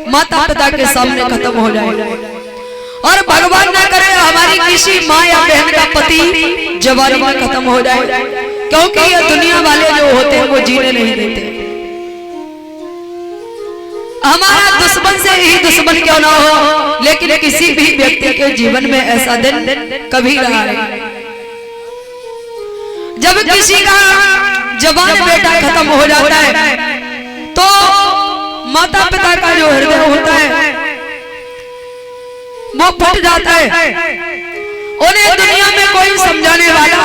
माता पिता के सामने खत्म हो जाए। और भगवान ना करे हमारी किसी माँ या बहन का पति जवानी में खत्म हो जाए, क्योंकि ये दुनिया वाले जो होते हैं वो जीने नहीं देते। हमारा दुश्मन से ही दुश्मन क्यों ना हो, लेकिन किसी भी व्यक्ति के जीवन में ऐसा दिन कभी रहा है जब किसी का जवान बेटा खत्म हो जाता है तो माता पिता का जो हृदय होता है वो फट जाता है। उन्हें दुनिया में कोई समझाने वाला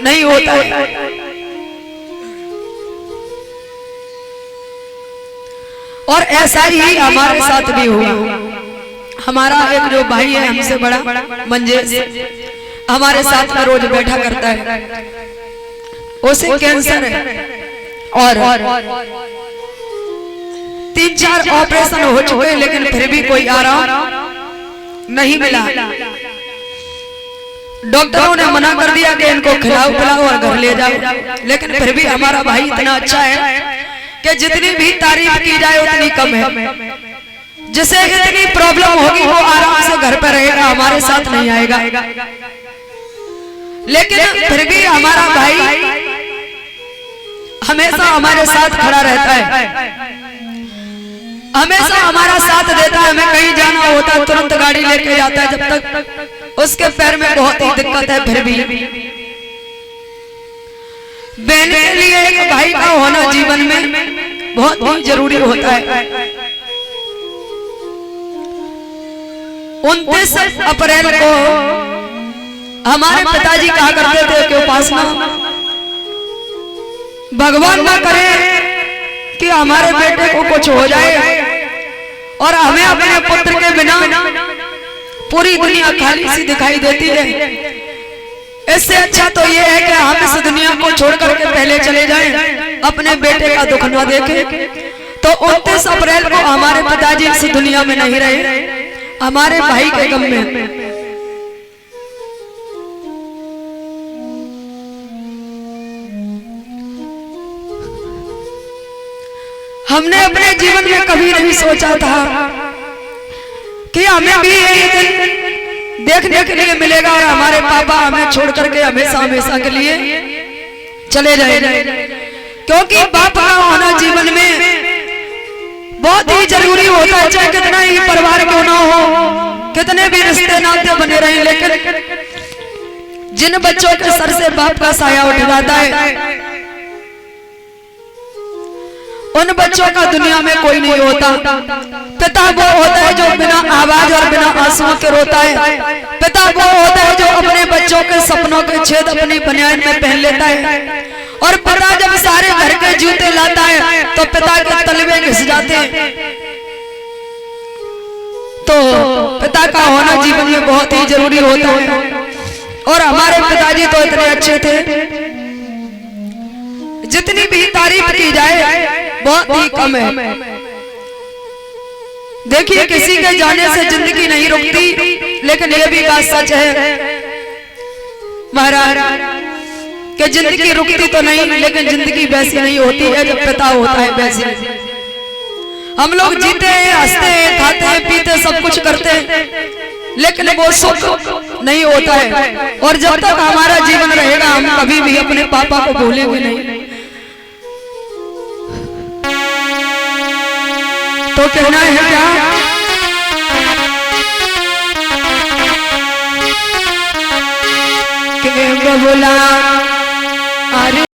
नहीं होता है। और ऐसा ही हमारे साथ भी हुआ। हमारा एक जो भाई है हमसे बड़ा मंजेश, हमारे साथ में रोज बैठा करता है। उसे कैंसर है और 3-4 ऑपरेशन हो चुके, लेकिन फिर भी कोई आराम नहीं मिला। डॉक्टरों ने मना कर दिया कि इनको खिलाओ पिलाओ और घर ले जाओ, लेकिन फिर भी हमारा भाई इतना अच्छा है कि जितनी भी तारीफ की जाए उतनी कम है। जिसे इतनी प्रॉब्लम होगी वो आराम से घर पर रहेगा, हमारे साथ नहीं आएगा। लेकिन फिर भी हमारा भाई हमेशा हमारे साथ खड़ा रहता है, हमेशा हमारा साथ देता है। हमें कहीं जाना होता है तुरंत गाड़ी लेके जाता है, जब तक उसके पैर में बहुत ही दिक्कत है। फिर भी बहन के लिए एक भाई का होना जीवन में बहुत ही जरूरी होता है। 29 अप्रैल को हमारे पिताजी कहा करते थे कि उपासना, भगवान ना करे कि हमारे बेटे को कुछ हो जाए और हमें अपने पुत्र के बिना पूरी दुनिया खाली सी दिखाई देती है। इससे अच्छा तो ये है कि हम इस दुनिया को छोड़ करके पहले चले जाएं, अपने बेटे का दुख न देखें। तो 29 अप्रैल को हमारे पिताजी इस दुनिया में नहीं रहे, हमारे भाई के गम में। हमने अपने जीवन में कभी नहीं सोचा था कि हमें भी ये दिन देखने के लिए मिलेगा और हमारे पापा हमें छोड़ करके हमेशा हमेशा के लिए चले जाएंगे। क्योंकि बाप का होना जीवन में बहुत ही जरूरी होता है, चाहे कितना ही परिवार क्यों ना हो, कितने भी रिश्ते नाते बने रहे, लेकिन जिन बच्चों के सर से बाप का साया उठ जाता है उन बच्चों का दुनिया में कोई नहीं होता। पिता वो होता है जो बिना आवाज और बिना आंसुओं के रोता है। पिता वो होता है जो अपने बच्चों के सपनों के छेद अपनी बनियान में पहन लेता है। और पिता जब सारे घर के जूते लाता है तो पिता के तलवे घिस जाते हैं। तो पिता का होना जीवन में बहुत ही जरूरी होता है। और हमारे पिताजी तो इतने अच्छे थे, जितनी भी तारीफ की जाए बहुत ही कम है। देखिए किसी के जाने से जिंदगी नहीं रुकती, लेकिन यह भी बात सच है महाराज कि जिंदगी रुकती तो नहीं, लेकिन जिंदगी वैसी नहीं होती है जब पिता होता है वैसी। हम लोग जीते हैं, हंसते हैं, खाते हैं, पीते, सब कुछ करते हैं, लेकिन वो सुख नहीं होता है। और जब तक हमारा जीवन रहेगा हम कभी भी अपने पापा को भूलेंगे नहीं। तो कहना है क्या कि बबुला